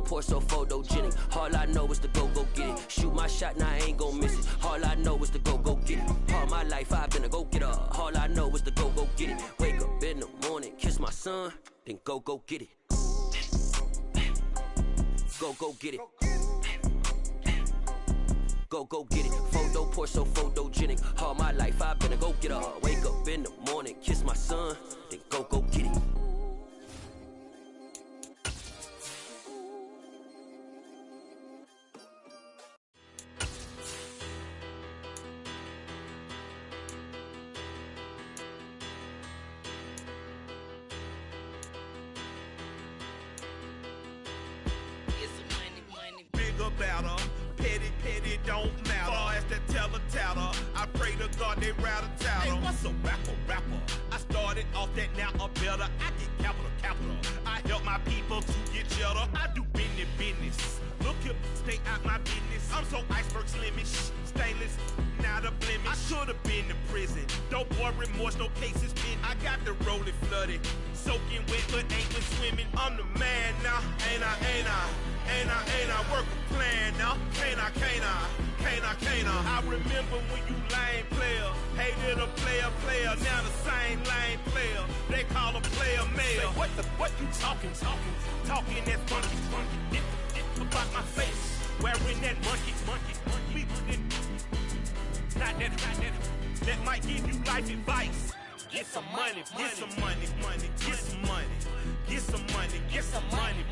Photo poor, so photogenic. All I know is to go get it. Shoot my shot, now I ain't gon' miss it. All I know is to go get it. All my life I've been a go-getter. All I know is to go get it. Wake up in the morning, kiss my son, then go get it. Go get it. Go get it. Photo poor, so photogenic. All my life I've been a go-getter. Wake up in the morning, kiss my son, then go get it. Petty don't matter. Far as that teller, I pray to God they rattle tattle. Hey, what's a rapper? I started off that, now I'm better. I get capital. I help my people to get cheddar. I do business. Look here, stay out my business. I'm so iceberg slimish, stainless, not a blemish. I should've been in prison. Don't boy remorse, no cases pinned. I got the rolling flooded, soaking wet, but ain't been swimming. I'm the man now, ain't I? Work a plan now, can't I? I remember when you lame player, hated a player, now the same lame player, they call a player mayor. What you talking that's funky, it about my face, wearing that monkey, we not that might give you life advice. Get some money, get some money, get some money, get some money, get some money,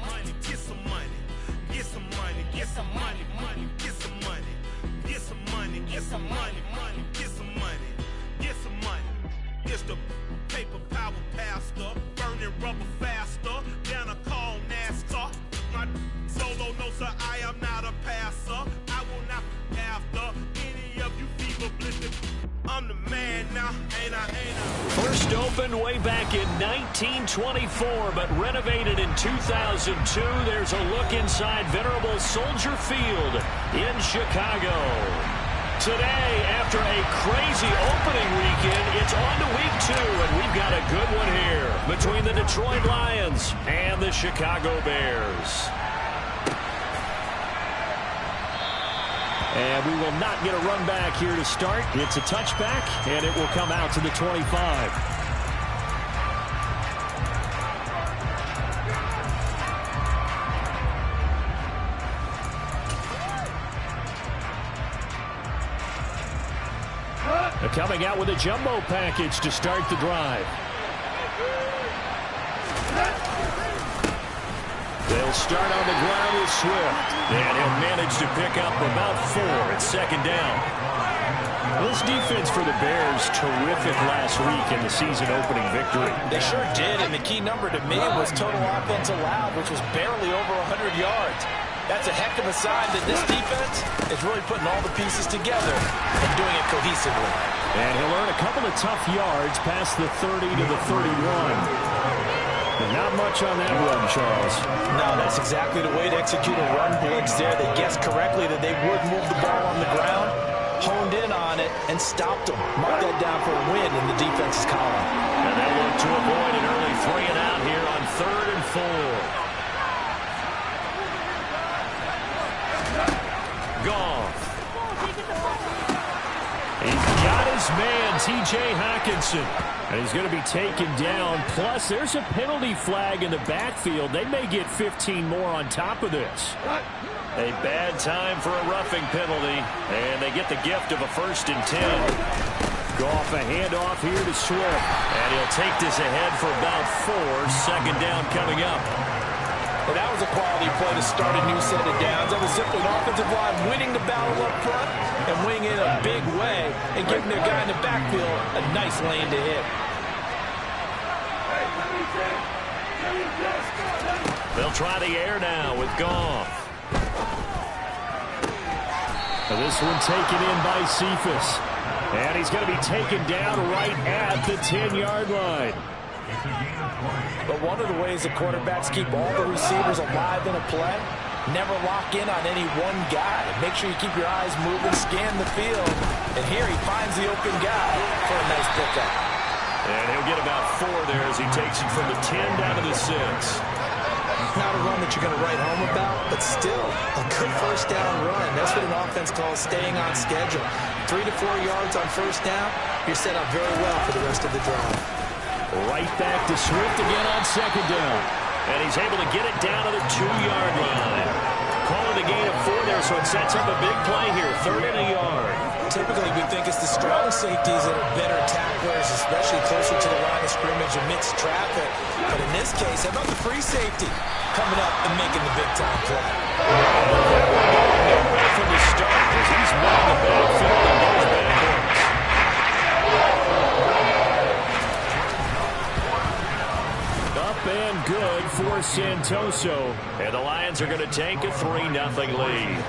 get some money. Get some money, get some money, get some money, get some money, get some money, get some money, get some money. It's the paper power pastor, burning rubber faster than a call NASCAR. My solo notes, sir, I am not a passer. I will not after any of you fever blistered. I'm the man now, ain't I? First opened way back in 1924, but renovated in 2002. There's a look inside venerable Soldier Field in Chicago. Today, after a crazy opening weekend, it's on to week 2, and we've got a good one here between the Detroit Lions and the Chicago Bears. And we will not get a run back here to start. It's a touchback, and it will come out to the 25. They're coming out with a jumbo package to start the drive. They'll start on the ground with Swift. And he'll manage to pick up about 4 at second down. This defense for the Bears, terrific last week in the season opening victory. They sure did, and the key number to me was total offense allowed, which was barely over 100 yards. That's a heck of a sign that this defense is really putting all the pieces together and doing it cohesively. And he'll earn a couple of tough yards past the 30 to the 31. Not much on that run, Charles. No, that's exactly the way to execute a run blitz there. They guessed correctly that they would move the ball on the ground, honed in on it, and stopped them. Mark that down for a win in the defense's column. And they'll look to avoid an early 3 and out here on 3rd and 4. Goff. He's got his man, T.J. Hockenson. And he's going to be taken down. Plus, there's a penalty flag in the backfield. They may get 15 more on top of this. A bad time for a roughing penalty. And they get the gift of a 1st and 10. Goff a handoff here to Swift. And he'll take this ahead for about 4. Second down coming up. Well, that was a quality play to start a new set of downs. That was simply an offensive line winning the battle up front and winning in a big way and giving their guy in the backfield a nice lane to hit. They'll try the air now with Goff. This one taken in by Cephas. And he's going to be taken down right at the 10-yard line. But one of the ways the quarterbacks keep all the receivers alive in a play, never lock in on any one guy. Make sure you keep your eyes moving, scan the field. And here he finds the open guy for a nice pickup. And he'll get about 4 there as he takes it from the 10 down to the 6. Not a run that you're going to write home about, but still a good first down run. That's what an offense calls staying on schedule. 3 to 4 yards on first down, you're set up very well for the rest of the drive. Right back to Swift again on second down. And he's able to get it down to the 2-yard line. Calling the gain of 4 there, so it sets up a big play here. 3rd and a yard. Typically, we think it's the strong safeties that are better tacklers, especially closer to the line of scrimmage amidst traffic. But in this case, how about the free safety coming up and making the big-time play? Nowhere from the start as he's met in the backfield and goes backwards. Up and good for Santoso. And the Lions are going to take a 3-0 lead.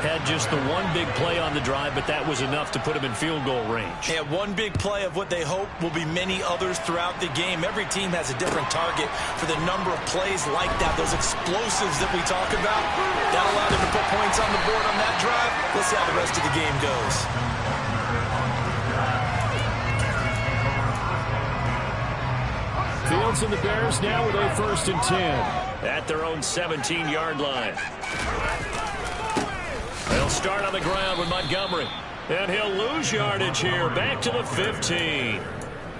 Had just the one big play on the drive, but that was enough to put him in field goal range. Yeah, one big play of what they hope will be many others throughout the game. Every team has a different target for the number of plays like that, those explosives that we talk about. That allowed them to put points on the board on that drive. Let's see how the rest of the game goes. Fields and the Bears now with a 1st and 10 at their own 17-yard line. They'll start on the ground with Montgomery. And he'll lose yardage here. Back to the 15.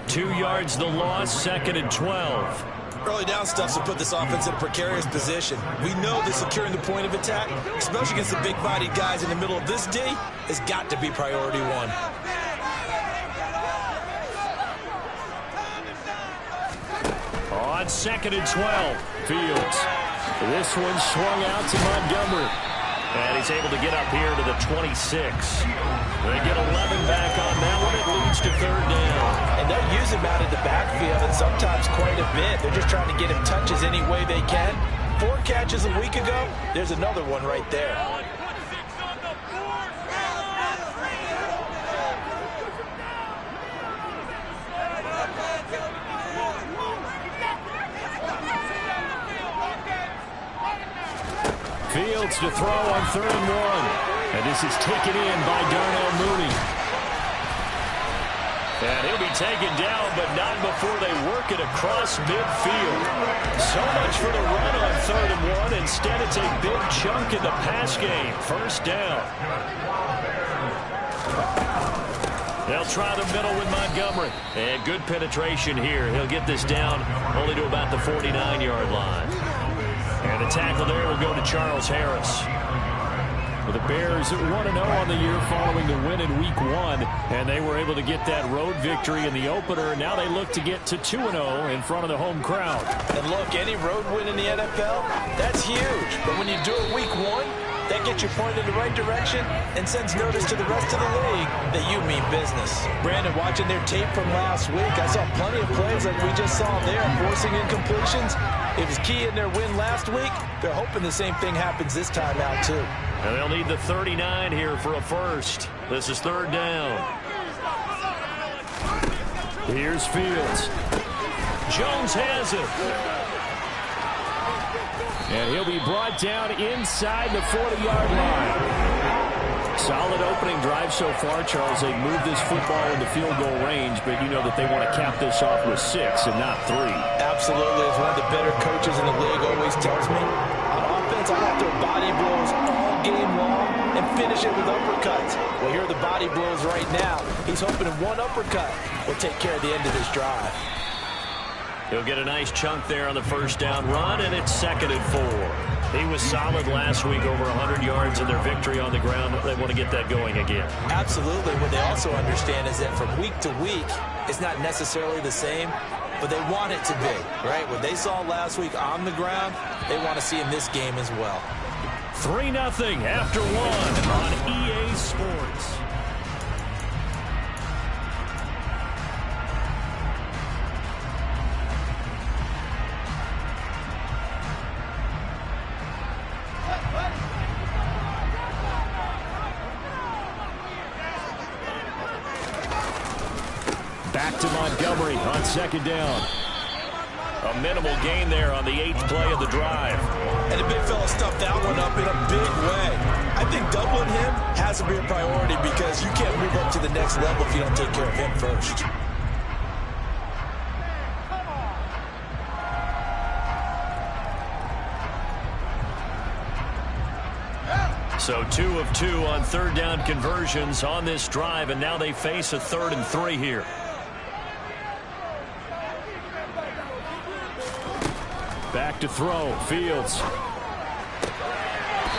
2 yards the loss, 2nd and 12. Early down stuff to put this offense in a precarious position. We know that securing the point of attack, especially against the big-bodied guys in the middle of this D, has got to be priority 1. On 2nd and 12, Fields. This one swung out to Montgomery. And he's able to get up here to the 26. They get 11 back on that one. It leads to 3rd down. And they'll use him out of the backfield, and sometimes quite a bit. They're just trying to get him touches any way they can. 4 catches a week ago. There's another one right there. Fields to throw on 3rd and 1. And this is taken in by Darnell Mooney. And he'll be taken down, but not before they work it across midfield. So much for the run on 3rd and 1. Instead, it's a big chunk in the pass game. 1st down. They'll try the middle with Montgomery. And good penetration here. He'll get this down only to about the 49-yard line. And the tackle there will go to Charles Harris. Well, the Bears 1-0 on the year following the win in Week 1. And they were able to get that road victory in the opener. Now they look to get to 2-0 in front of the home crowd. And look, any road win in the NFL, that's huge. But when you do it Week 1, that gets you pointed in the right direction and sends notice to the rest of the league that you mean business. Brandon, watching their tape from last week, I saw plenty of plays like we just saw there, forcing incompletions. It was key in their win last week. They're hoping the same thing happens this time out, too. And they'll need the 39 here for a first. This is 3rd down. Here's Fields. Jones has it. And he'll be brought down inside the 40-yard line. Solid opening drive so far, Charles. They've moved this football into field goal range, but you know that they want to cap this off with 6 and not 3. Absolutely. As one of the better coaches in the league always tells me, on offense, I want their body blows all game long and finish it with uppercuts. Well, here are the body blows right now. He's hoping in one uppercut will take care of the end of this drive. He'll get a nice chunk there on the 1st down run, and it's 2nd and 4. He was solid last week, over 100 yards in their victory on the ground. They want to get that going again. Absolutely. What they also understand is that from week to week, it's not necessarily the same, but they want it to be, right? What they saw last week on the ground, they want to see in this game as well. 3-0 after 1 on EA Sports. Back to Montgomery on 2nd down. A minimal gain there on the 8th play of the drive. And the big fella stuffed that one up in a big way. I think doubling him has to be a priority because you can't move up to the next level if you don't take care of him first. So 2 of 2 on third down conversions on this drive, and now they face a 3rd and 3 here. Back to throw. Fields.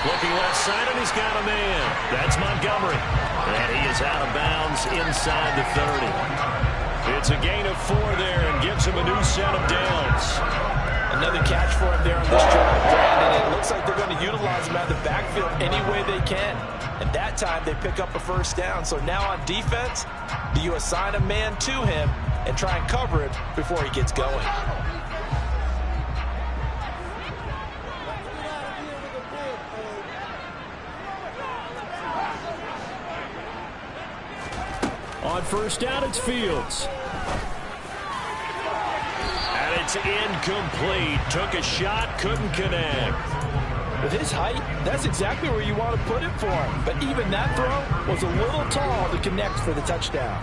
Looking left side, and he's got a man. That's Montgomery. And he is out of bounds inside the 30. It's a gain of 4 there and gives him a new set of downs. Another catch for him there on this drive, Brandon. It looks like they're going to utilize him out of the backfield any way they can. And that time they pick up a first down. So now on defense, do you assign a man to him and try and cover it before he gets going? On first down, it's Fields. And it's incomplete. Took a shot, couldn't connect. With his height, that's exactly where you want to put it for him. But even that throw was a little tall to connect for the touchdown.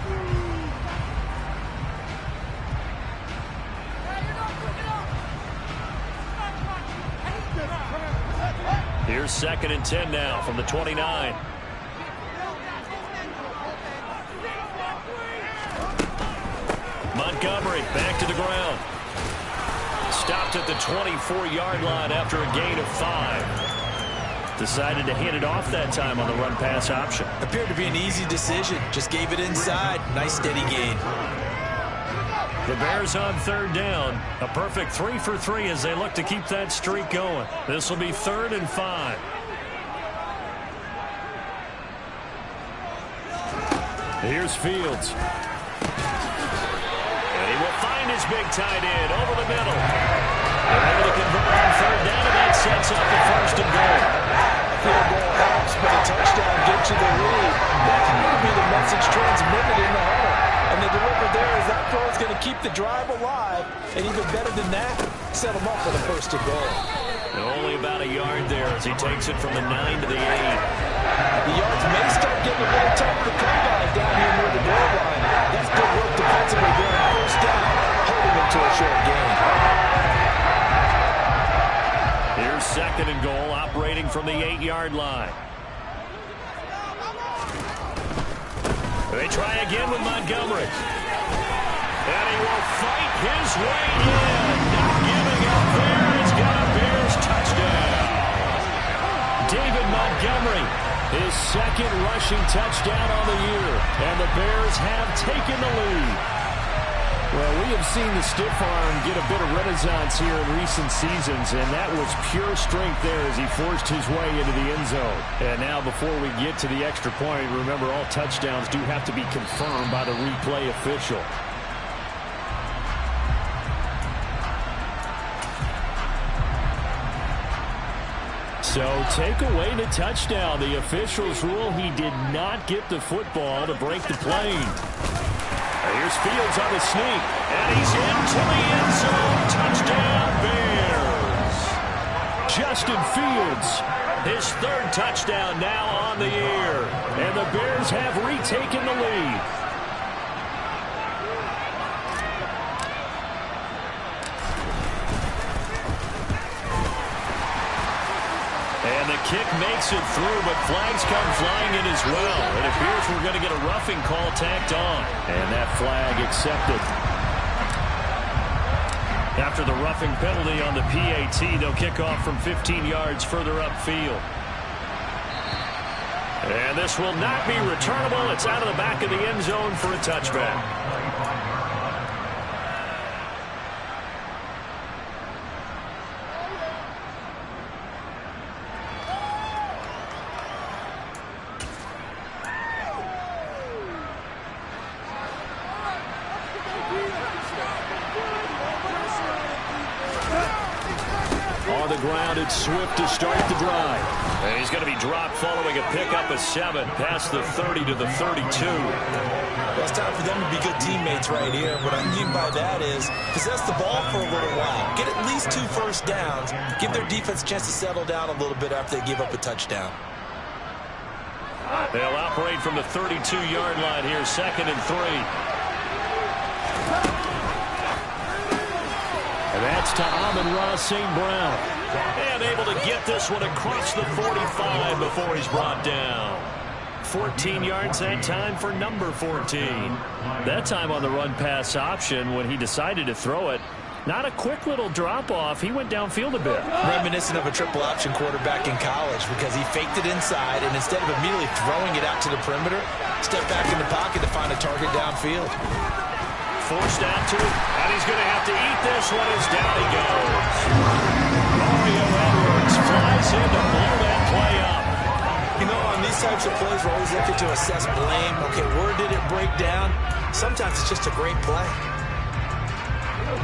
Here's 2nd and 10 now from the 29. Montgomery back to the ground. Stopped at the 24-yard line after a gain of 5. Decided to hand it off that time on the run-pass option. Appeared to be an easy decision. Just gave it inside. Nice steady gain. The Bears on third down. A perfect 3 for 3 as they look to keep that streak going. This will be 3rd and 5. Here's Fields. His big tight end over the middle. They're able to convert on third down, and that sets up the 1st and goal. Field goal helps, but a touchdown gets you the lead. That can really be the message transmitted in the huddle. And the deliver there is that throw is going to keep the drive alive, and even better than that, set them up for the 1st and goal. And only about a yard there as he takes it from the 9 to the 8. The yards may start getting a little tough to come by down here near the goal line. That's good work defensively there on 1st down, holding them to a short gain. Here's 2nd and goal, operating from the 8-yard line. They try again with Montgomery. And he will fight his way in. Not giving up there. He's got a Bears touchdown. David Montgomery, his 2nd rushing touchdown on the year. And the Bears have taken the lead. Well, we have seen the stiff arm get a bit of renaissance here in recent seasons, and that was pure strength there as he forced his way into the end zone. And now before we get to the extra point, remember all touchdowns do have to be confirmed by the replay official. So take away the touchdown. The officials rule he did not get the football to break the plane. Here's Fields on the sneak, and he's into the end zone. Touchdown, Bears. Justin Fields, his 3rd touchdown now on the year, and the Bears have retaken the lead. And the kick makes it through, but flags come flying in as well. It appears we're going to get a roughing call tacked on. And that flag accepted. After the roughing penalty on the PAT, they'll kick off from 15 yards further upfield. And this will not be returnable. It's out of the back of the end zone for a touchback. Swift to start the drive. And he's going to be dropped following a pickup of 7 past the 30 to the 32. Well, it's time for them to be good teammates right here. What I mean by that is possess the ball for a little while. Get at least 2 first downs. Give their defense a chance to settle down a little bit after they give up a touchdown. They'll operate from the 32-yard line here, 2nd and 3. And that's to Amon-Ra St. Brown. And able to get this one across the 45 before he's brought down. 14 yards that time for number 14. That time on the run-pass option when he decided to throw it. Not a quick little drop-off. He went downfield a bit. Reminiscent of a triple option quarterback in college because he faked it inside, and instead of immediately throwing it out to the perimeter, stepped back in the pocket to find a target downfield. Forced out to it, and he's going to have to eat this one as down he goes. Mario Edwards flies in to blow that play up. You know, on these types of plays, we're always looking to assess blame. Okay, where did it break down? Sometimes it's just a great play.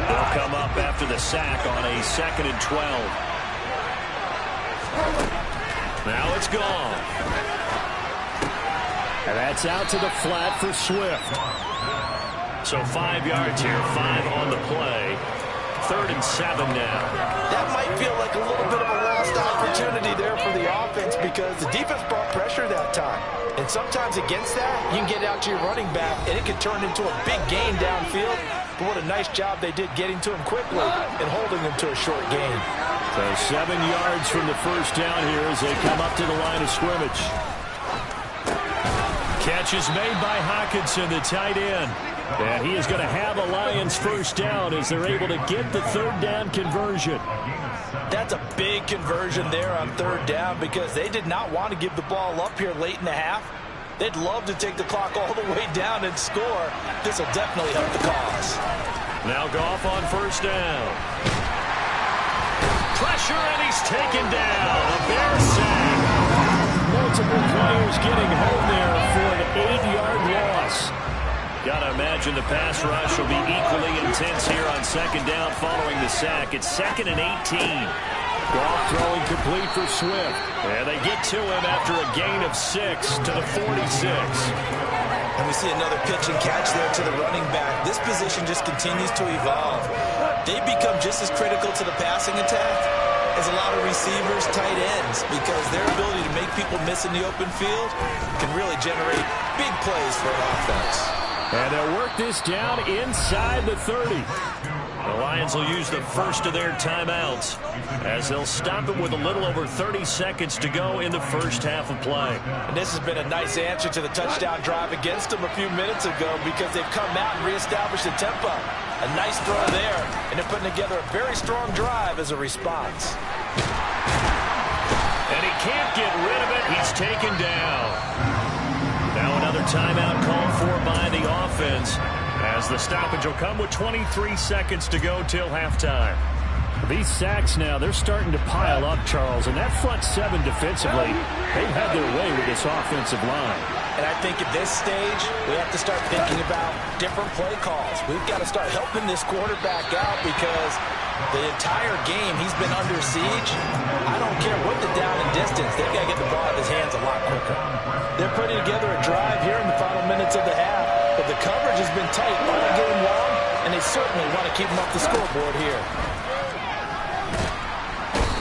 They'll come up after the sack on a 2nd and 12. Now it's gone. And that's out to the flat for Swift. So 5 yards here, 5 on the play. 3rd and 7 now. That might feel like a little bit of a lost opportunity there for the offense because the defense brought pressure that time. And sometimes against that, you can get out to your running back, and it can turn into a big gain downfield. But what a nice job they did getting to him quickly and holding him to a short gain. So 7 yards from the first down here as they come up to the line of scrimmage. Catch is made by Hockenson, the tight end. And he is going to have a Lions first down as they're able to get the 3rd down conversion. That's a big conversion there on 3rd down because they did not want to give the ball up here late in the half. They'd love to take the clock all the way down and score. This will definitely help the cause. Now Goff on first down. Pressure, and he's taken down. A Bear sack. Multiple players getting home there for an 8-yard loss. Gotta imagine the pass rush will be equally intense here on 2nd down following the sack. It's 2nd and 18. Goff throwing complete for Swift. And they get to him after a gain of 6 to the 46. And we see another pitch and catch there to the running back. This position just continues to evolve. They become just as critical to the passing attack as a lot of receivers, tight ends, because their ability to make people miss in the open field can really generate big plays for an offense. And they'll work this down inside the 30. The Lions will use the first of their timeouts as they'll stop it with a little over 30 seconds to go in the first half of play. And this has been a nice answer to the touchdown drive against them a few minutes ago because they've come out and reestablished the tempo. A nice throw there, and they're putting together a very strong drive as a response. And he can't get rid of it. He's taken down. Now another timeout called for by the offense as the stoppage will come with 23 seconds to go till halftime. These sacks now, they're starting to pile up, Charles, and that front 7 defensively, they've had their way with this offensive line. And I think at this stage, we have to start thinking about different play calls. We've got to start helping this quarterback out because the entire game he's been under siege. I don't care what the down and distance, they've got to get the ball in his hands a lot quicker. They're putting together a drive here in the final minutes of the half, but the coverage has been tight all game long, and they certainly want to keep him off the scoreboard here.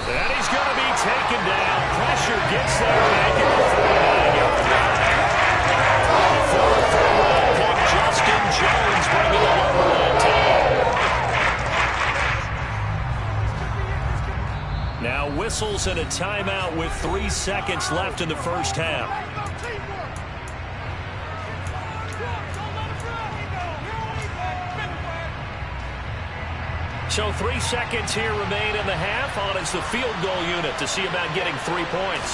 And he's going to be taken down. Pressure gets there, make it a 49-yard line. For a third-round pick, Justin Jones bringing the number 19. Now whistles and a timeout with 3 seconds left in the first half. So 3 seconds here remain in the half. On is the field goal unit to see about getting 3 points.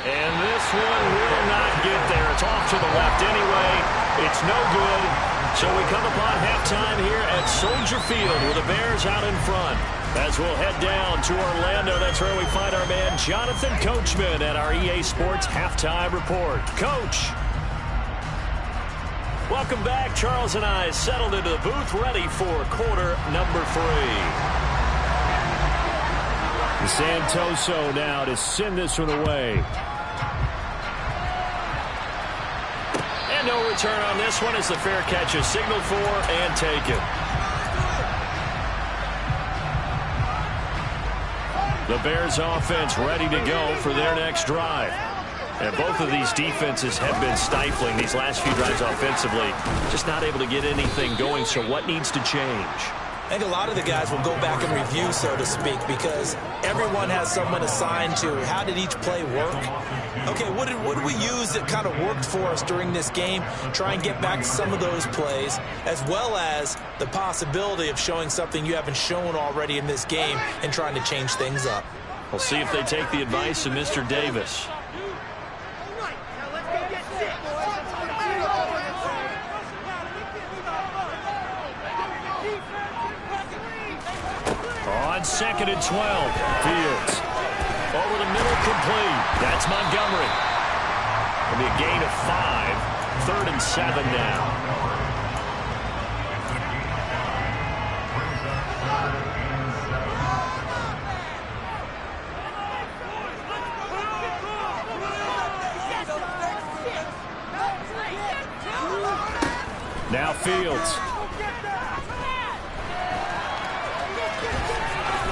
And this one will not get there. It's off to the left anyway. It's no good. So we come upon halftime here at Soldier Field with the Bears out in front. As we'll head down to Orlando, that's where we find our man Jonathan Coachman at our EA Sports Halftime Report. Coach. Welcome back. Charles and I settled into the booth ready for quarter number 3. Santoso now to send this one away. And no return on this one as the fair catch is signaled for and taken. The Bears offense ready to go for their next drive. And both of these defenses have been stifling these last few drives offensively. Just not able to get anything going, so what needs to change? I think a lot of the guys will go back and review, so to speak, because everyone has someone assigned to how did each play work. Okay, what did we use that kind of worked for us during this game? Try and get back to some of those plays, as well as the possibility of showing something you haven't shown already in this game and trying to change things up. We'll see if they take the advice of Mr. Davis. On 2nd and 12, Fields. Over the middle, complete. That's Montgomery. It'll be a gain of 5. 3rd and 7 now. Now Fields.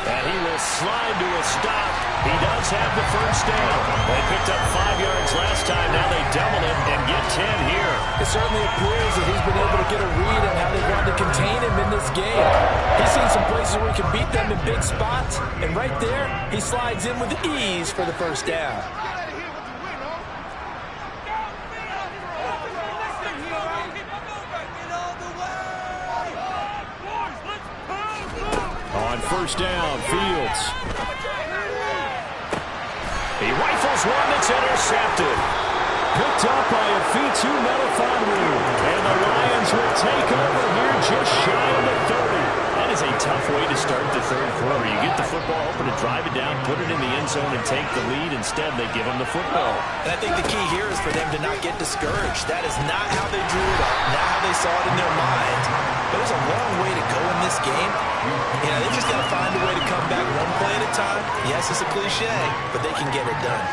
And he will slide to a stop. He does have the first down. They picked up 5 yards last time. Now they double it and get 10 here. It certainly appears that he's been able to get a read on how they've wanted to contain him in this game. He's seen some places where he can beat them in big spots. And right there, he slides in with ease for the first down. On first down, Fields. He rifles one that's intercepted. Picked up by a Fitu Melifonwu. And the Lions will take over here just shy of the 30. That is a tough way to start the third quarter. You get the football open to drive it down, put it in the end zone, and take the lead. Instead, they give them the football. And I think the key here is for them to not get discouraged. That is not how they drew it up, not how they saw it in their minds. But there's a long way to go in this game. You know, they just got to find a way to come back one play at a time. Yes, it's a cliche, but they can get it done.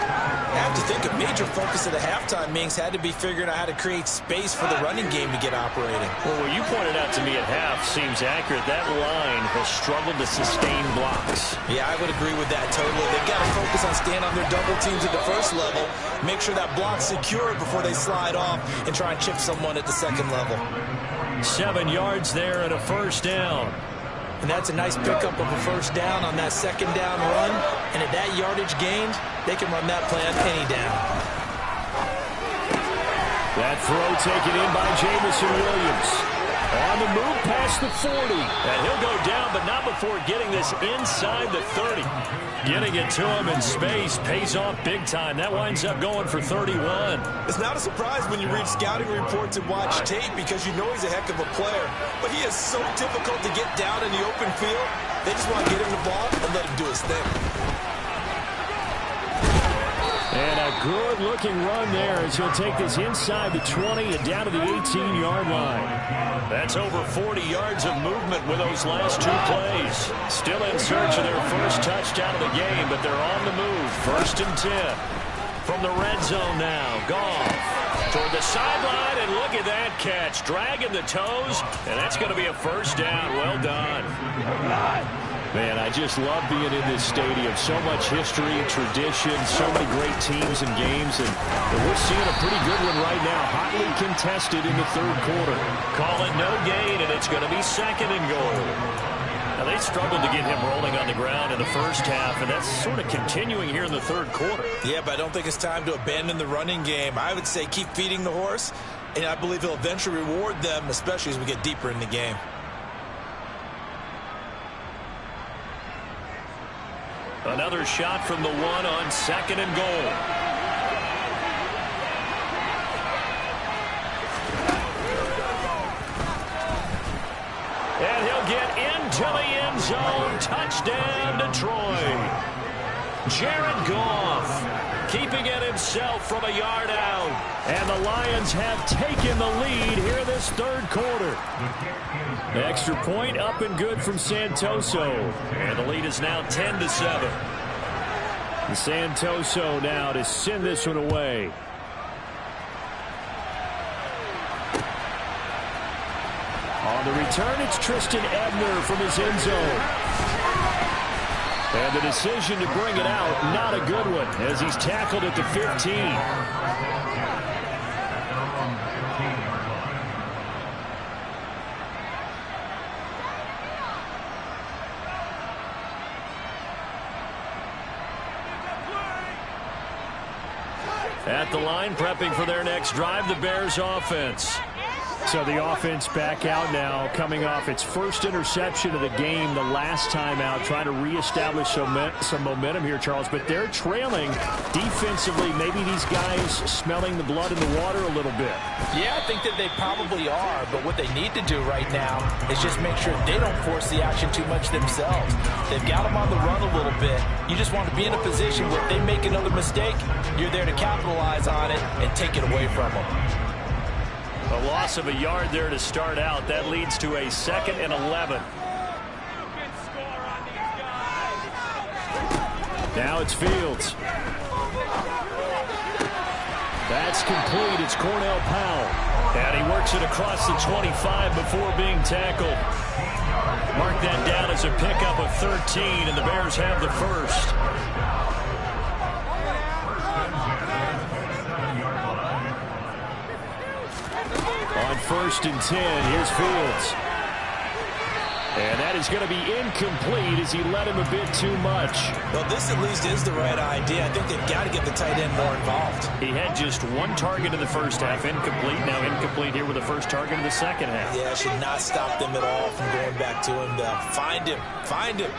I have to think a major focus of the halftime meetings had to be figuring out how to create space for the running game to get operating. Well, what you pointed out to me at half seems accurate. That line has struggled to sustain blocks. Yeah, I would agree with that totally. They've got to focus on staying on their double teams at the first level, make sure that block's secured before they slide off and try and chip someone at the second level. 7 yards there and a first down. And that's a nice pickup of a first down on that second down run. And at that yardage gained, they can run that play on any down. That throw taken in by Jameson Williams. On the move past the 40. And he'll go down, but not before getting this inside the 30. Getting it to him in space pays off big time. That winds up going for 31. It's not a surprise when you read scouting reports and watch tape because you know he's a heck of a player. But he is so difficult to get down in the open field. They just want to get him the ball and let him do his thing. And a good-looking run there as he'll take this inside the 20 and down to the 18-yard line. That's over 40 yards of movement with those last 2 plays. Still in search of their first touchdown of the game, but they're on the move. 1st and 10. From the red zone now, Goff toward the sideline, and look at that catch. Dragging the toes, and that's going to be a first down. Well done. Man, I just love being in this stadium. So much history, tradition, so many great teams and games. And we're seeing a pretty good one right now. Hotly contested in the third quarter. Call it no gain, and it's going to be 2nd and goal. Now, they struggled to get him rolling on the ground in the first half, and that's sort of continuing here in the third quarter. Yeah, but I don't think it's time to abandon the running game. I would say keep feeding the horse, and I believe he'll eventually reward them, especially as we get deeper in the game. Another shot from the 1 on 2nd and goal. And he'll get into the end zone. Touchdown, Detroit. Jared Goff keeping it himself from a yard out. And the Lions have taken the lead here this third quarter. The extra point up and good from Santoso. And the lead is now 10-7. And Santoso now to send this one away. On the return, it's Tristan Ebner from his end zone. And the decision to bring it out, not a good one, as he's tackled at the 15. At the line, prepping for their next drive, the Bears offense. So the offense back out now, coming off its first interception of the game the last time out, trying to reestablish some momentum here, Charles. But they're trailing defensively. Maybe these guys smelling the blood in the water a little bit. Yeah, I think that they probably are. But what they need to do right now is just make sure they don't force the action too much themselves. They've got them on the run a little bit. You just want to be in a position where if they make another mistake, you're there to capitalize on it and take it away from them. A loss of a yard there to start out. That leads to a 2nd and 11. Now it's Fields. That's complete. It's Cornell Powell. And he works it across the 25 before being tackled. Mark that down as a pickup of 13, and the Bears have the first. On 1st and 10, here's Fields. And that is going to be incomplete as he led him a bit too much. Well, this at least is the right idea. I think they've got to get the tight end more involved. He had just one target in the first half, incomplete. Now incomplete here with the first target in the second half. Yeah, should not stop them at all from going back to him. Find him. Find him.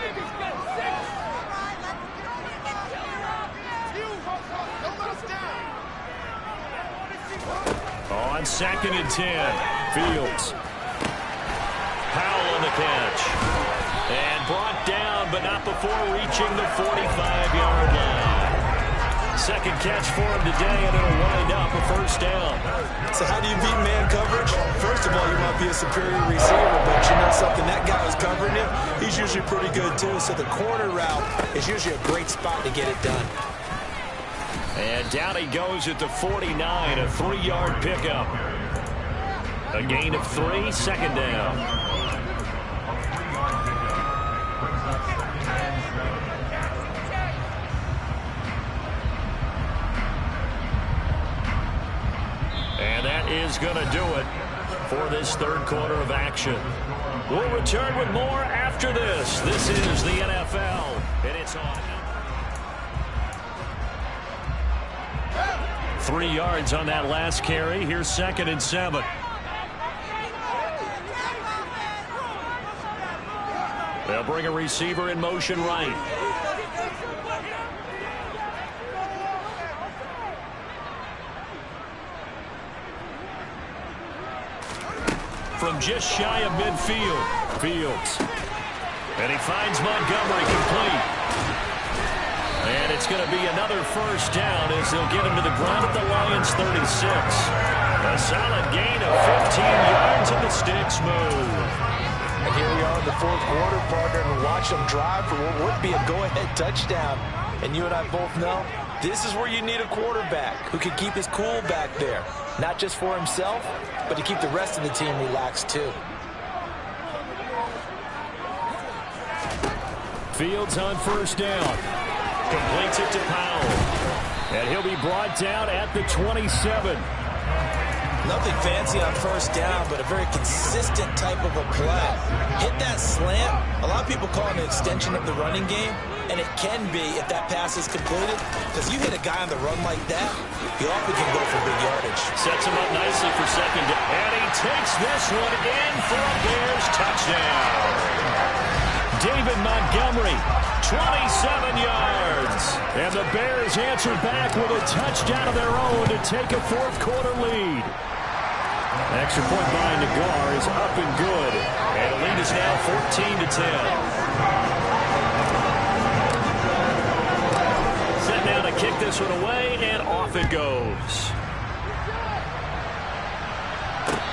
On 2nd and 10, Fields. Powell on the catch. And brought down, but not before reaching the 45-yard line. Second catch for him today, and it'll wind up a first down. So how do you beat man coverage? First of all, you might be a superior receiver, but you know something, that guy who's covering him, he's usually pretty good too. So the corner route is usually a great spot to get it done. And down he goes at the 49, a 3-yard pickup. A gain of 3, second down. And that is going to do it for this third quarter of action. We'll return with more after this. This is the NFL, and it's on. 3 yards on that last carry. Here's 2nd and 7. They'll bring a receiver in motion right. From just shy of midfield, Fields. And he finds Montgomery complete. And it's going to be another first down as they'll get him to the ground at the Lions' 36. A solid gain of 15 yards and the sticks move. And here we are in the fourth quarter, partner, and watch them drive for what would be a go-ahead touchdown. And you and I both know this is where you need a quarterback who can keep his cool back there. Not just for himself, but to keep the rest of the team relaxed too. Fields on first down. Completes it to Powell. And he'll be brought down at the 27. Nothing fancy on first down, but a very consistent type of a play. Hit that slant. A lot of people call it an extension of the running game, and it can be if that pass is completed. Because you hit a guy on the run like that, you often can go for big yardage. Sets him up nicely for second down. And he takes this one in for a Bears touchdown. David Montgomery, 27 yards. And the Bears answer back with a touchdown of their own to take a fourth quarter lead. Extra point by Nagar is up and good. And the lead is now 14-10. Set now to kick this one away, and off it goes.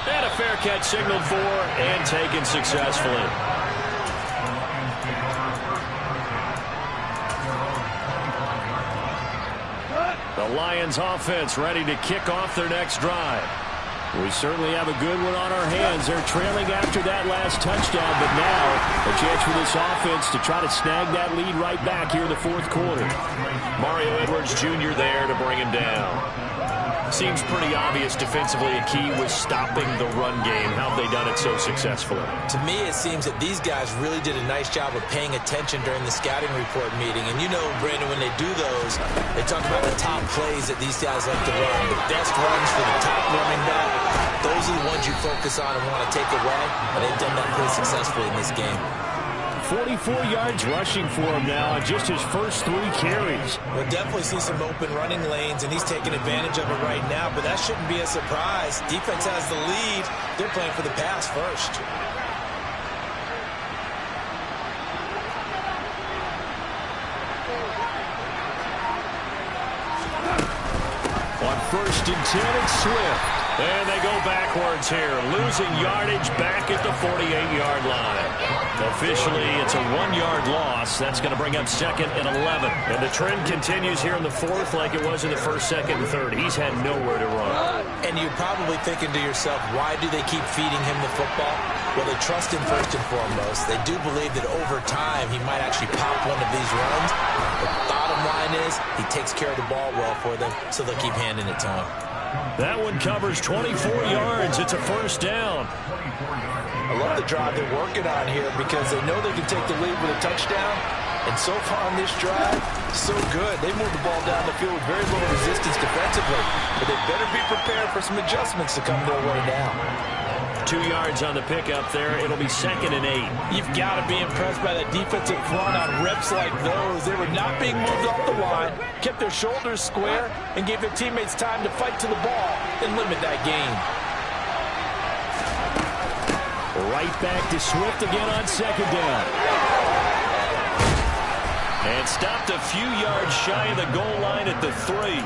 And a fair catch signaled for and taken successfully. The Lions offense ready to kick off their next drive. We certainly have a good one on our hands. They're trailing after that last touchdown, but now a chance for this offense to try to snag that lead right back here in the fourth quarter. Mario Edwards Jr. there to bring him down. Seems pretty obvious defensively a key was stopping the run game. How have they done it so successfully? To me, it seems that these guys really did a nice job of paying attention during the scouting report meeting. And you know, Brandon, when they do those, they talk about the top plays that these guys like to run. The best runs for the top running back, those are the ones you focus on and want to take away. And they've done that pretty successfully in this game. 44 yards rushing for him now on just his first 3 carries. We'll definitely see some open running lanes, and he's taking advantage of it right now, but that shouldn't be a surprise. Defense has the lead. They're playing for the pass first. On 1st and 10, it's Swift. And they go backwards here, losing yardage back at the 48-yard line. Officially, it's a 1-yard loss. That's going to bring up 2nd and 11. And the trend continues here in the 4th like it was in the 1st, 2nd, and 3rd. He's had nowhere to run. And you're probably thinking to yourself, why do they keep feeding him the football? Well, they trust him first and foremost. They do believe that over time he might actually pop one of these runs. The bottom line is he takes care of the ball well for them, so they'll keep handing it to him. That one covers 24 yards. It's a 1st down. I love the drive they're working on here because they know they can take the lead with a touchdown. And so far on this drive, so good. They moved the ball down the field with very little resistance defensively. But they better be prepared for some adjustments to come their way now. 2 yards on the pickup there. It'll be 2nd and 8. You've got to be impressed by that defensive front on reps like those. They were not being moved off the line, kept their shoulders square, and gave their teammates time to fight to the ball and limit that gain. Right back to Swift again on 2nd down. And stopped a few yards shy of the goal line at the 3.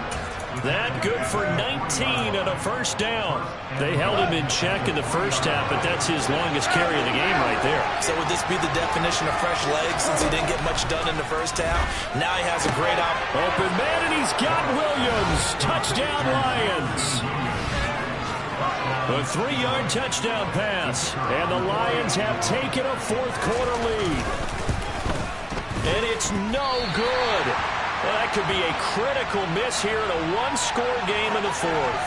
That good for 19 and a 1st down. They held him in check in the 1st half, but that's his longest carry of the game right there. So would this be the definition of fresh legs since he didn't get much done in the 1st half? Now he has a great open man, and he's got Williams. Touchdown, Lions. A 3-yard touchdown pass, and the Lions have taken a 4th quarter lead. And it's no good. Well, that could be a critical miss here in a 1-score game in the 4th.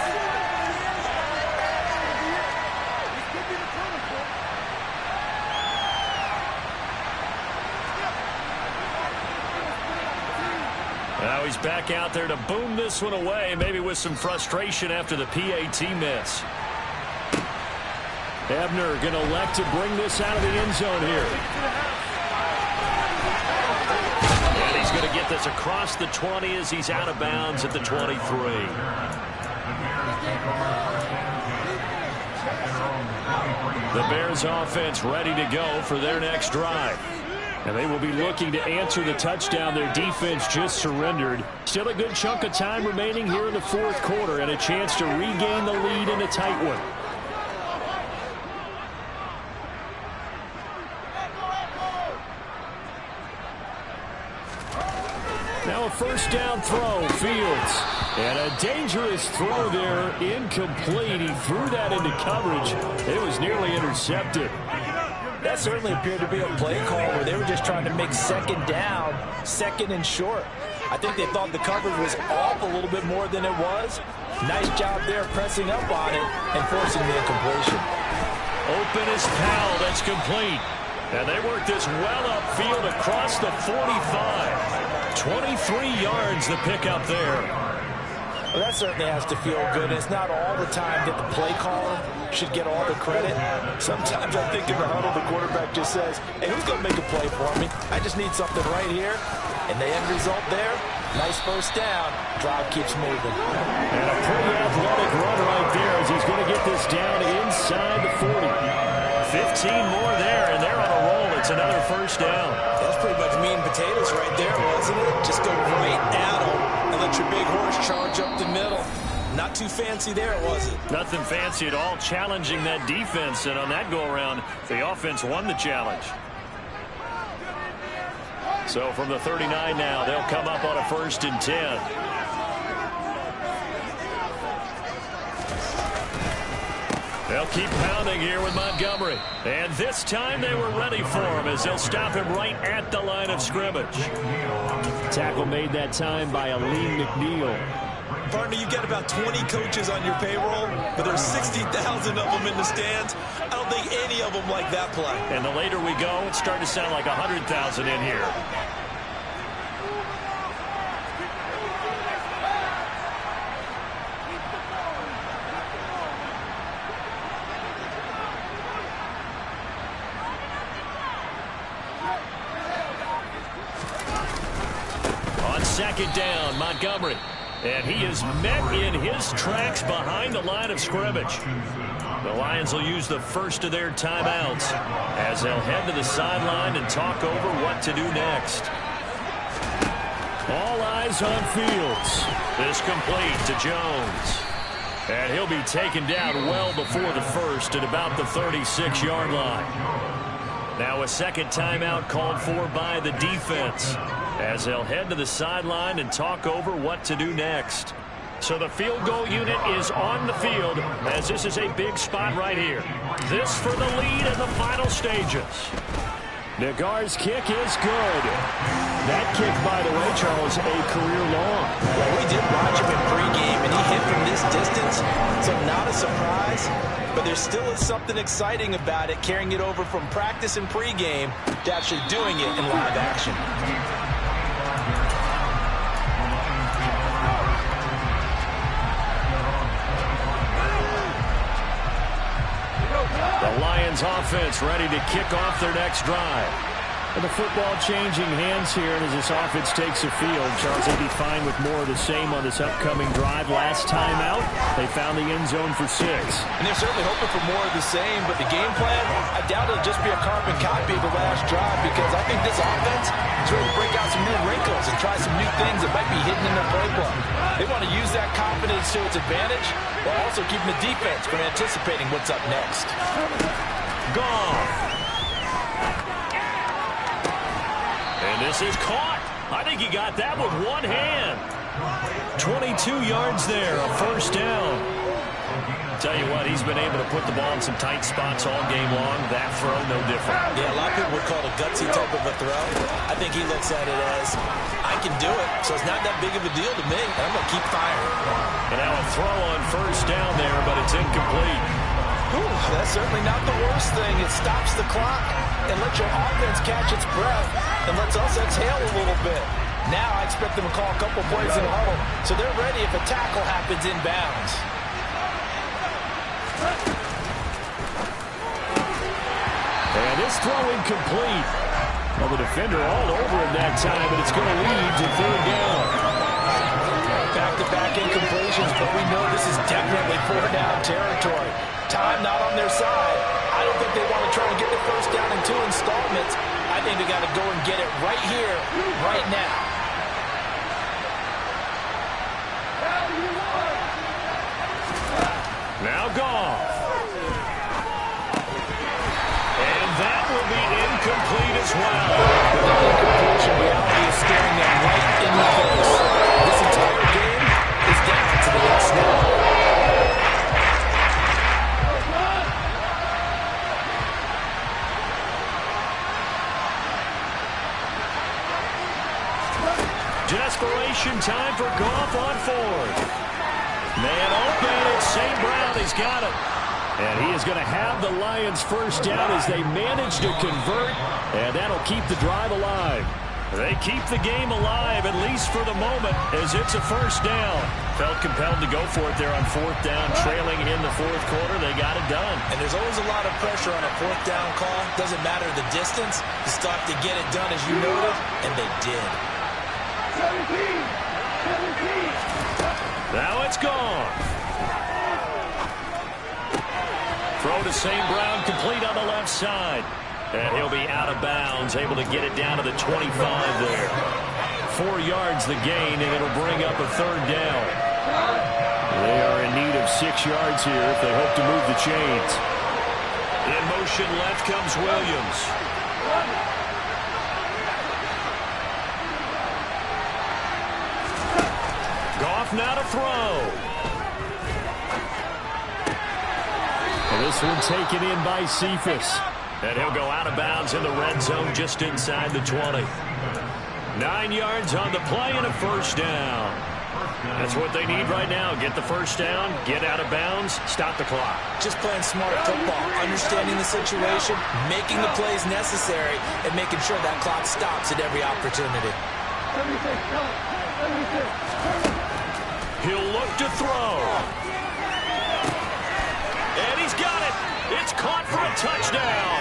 Now he's back out there to boom this one away, maybe with some frustration after the PAT miss. Ebner going to elect to bring this out of the end zone here. And he's going to get this across the 20 as he's out of bounds at the 23. The Bears offense ready to go for their next drive. And they will be looking to answer the touchdown their defense just surrendered. Still a good chunk of time remaining here in the 4th quarter and a chance to regain the lead in a tight one. Now a 1st down throw, Fields. And a dangerous throw there, incomplete. He threw that into coverage. It was nearly intercepted. That certainly appeared to be a play call where they were just trying to make 2nd down, 2nd and short. I think they thought the coverage was off a little bit more than it was. Nice job there pressing up on it and forcing the incompletion. Open is Powell. That's complete. And they work this well upfield across the 45. 23 yards the pickup there. Well, that certainly has to feel good. It's not all the time that the play caller should get all the credit. Sometimes I think in the huddle, the quarterback just says, hey, who's going to make a play for me? I just need something right here. And the end result there, nice 1st down. Drive keeps moving. And a pretty athletic run right there as he's going to get this down inside the 40. 15 more there, and they're on a roll. It's another 1st down. That's pretty much meat and potatoes right there, wasn't it? Just go right at them and let your big horse charge up the middle. Not too fancy there, was it? Nothing fancy at all, challenging that defense. And on that go-around, the offense won the challenge. So from the 39 now, they'll come up on a 1st and 10. They'll keep pounding here with Montgomery. And this time they were ready for him as they'll stop him right at the line of scrimmage. Tackle made that time by Aleem McNeil. Partner, you got about 20 coaches on your payroll, but there's 60,000 of them in the stands. I don't think any of them like that play. And the later we go, it's starting to sound like 100,000 in here. On second down, Montgomery. And he is met in his tracks behind the line of scrimmage. The Lions will use the first of their timeouts as they'll head to the sideline and talk over what to do next. All eyes on Fields. This complete to Jones. And he'll be taken down well before the first at about the 36-yard line. Now a second timeout called for by the defense as they'll head to the sideline and talk over what to do next. So the field goal unit is on the field as this is a big spot right here. This for the lead in the final stages. Nagar's kick is good. That kick, by the way, Charles, a career long. Well, we did watch him in pregame, and he hit from this distance, so not a surprise. But there still is something exciting about it, carrying it over from practice and pregame to actually doing it in live action. The Lions offense ready to kick off their next drive. And the football changing hands here, and as this offense takes the field, Charles, they'd be fine with more of the same on this upcoming drive. Last time out, they found the end zone for 6. And they're certainly hoping for more of the same, but the game plan, I doubt it'll just be a carbon copy of the last drive, because I think this offense is ready to break out some new wrinkles and try some new things that might be hidden in their playbook. They want to use that confidence to its advantage, while also keeping the defense from anticipating what's up next. Gone. And this is caught. I think he got that with one hand. 22 yards there, a first down. Tell you what, he's been able to put the ball in some tight spots all game long. That throw, no different. Yeah, a lot of people would call it a gutsy type of a throw. I think he looks at it as, I can do it, so it's not that big of a deal to me, and I'm going to keep firing. And now a throw on first down there, but it's incomplete. Whew, that's certainly not the worst thing. It stops the clock and lets your offense catch its breath and lets us exhale a little bit. Now I expect them to call a couple plays in a huddle, so they're ready if a tackle happens inbounds. And this throw incomplete. Well, the defender all over him that time, but it's going to lead to third down. Back-to-back incompletions, but we know this is definitely four-down territory. Time not on their side. I don't think they want to try and get the first down in 2 installments. I think they got to go and get it right here, right now. Now Goff. And that will be incomplete as well. The incompletion reality is staring them right in the face. This entire game is down to the last snap. Desperation time for Goff on 4th. Man open, it's St. Brown. He's got it. And he is going to have the Lions first down as they manage to convert, and that'll keep the drive alive. They keep the game alive, at least for the moment, as it's a first down. Felt compelled to go for it there on 4th down, trailing in the 4th quarter. They got it done. And there's always a lot of pressure on a 4th down call. Doesn't matter the distance. You still have to get it done, as you noted, and they did. Now it's gone. Throw to St. Brown, complete on the left side. And he'll be out of bounds, able to get it down to the 25 there. 4 yards the gain, and it'll bring up a third down. They are in need of 6 yards here if they hope to move the chains. In motion left comes Williams. Goff now to throw. And This one taken in by Cephas. And he'll go out of bounds in the red zone just inside the 20. 9 yards on the play and a first down. That's what they need right now. Get the first down, get out of bounds, stop the clock. Just playing smart football, understanding the situation, making the plays necessary, and making sure that clock stops at every opportunity. He'll look to throw. And he's got it. It's caught for a touchdown.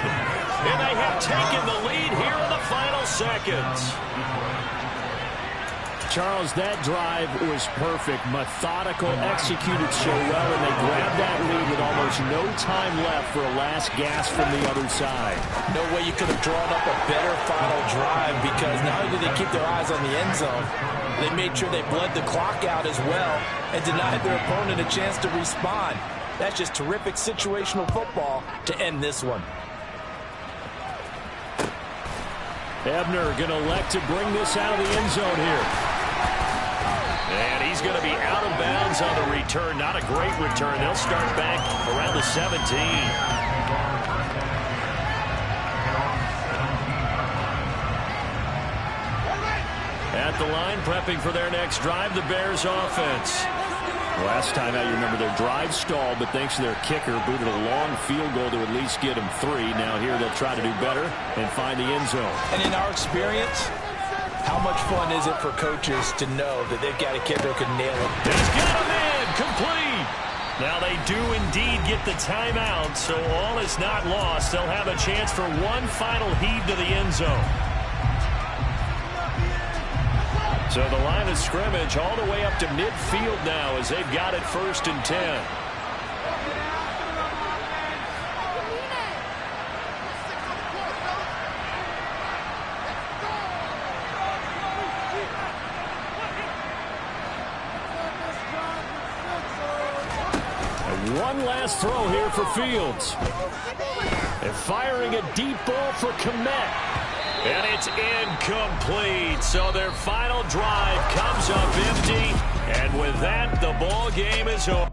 And they have taken the lead here in the final seconds. Charles, that drive was perfect. Methodical, executed so well, and they grabbed that lead with almost no time left for a last gasp from the other side. No way you could have drawn up a better final drive, because not only did they keep their eyes on the end zone, they made sure they bled the clock out as well and denied their opponent a chance to respond. That's just terrific situational football to end this one. Ebner going to elect to bring this out of the end zone here. And he's going to be out of bounds on the return. Not a great return. They'll start back around the 17. At the line, prepping for their next drive, the Bears offense. Last time out, you remember their drive stalled, but thanks to their kicker, booted a long field goal to at least get them 3. Now here they'll try to do better and find the end zone. And in our experience, how much fun is it for coaches to know that they've got a kicker who can nail it? He's got him in, complete. Now they do indeed get the timeout, so all is not lost. They'll have a chance for one final heave to the end zone. So the line of scrimmage all the way up to midfield now as they've got it 1st and 10. And one last throw here for Fields. And firing a deep ball for Kmet. And it's incomplete. So their final drive comes up empty. And with that, the ball game is over.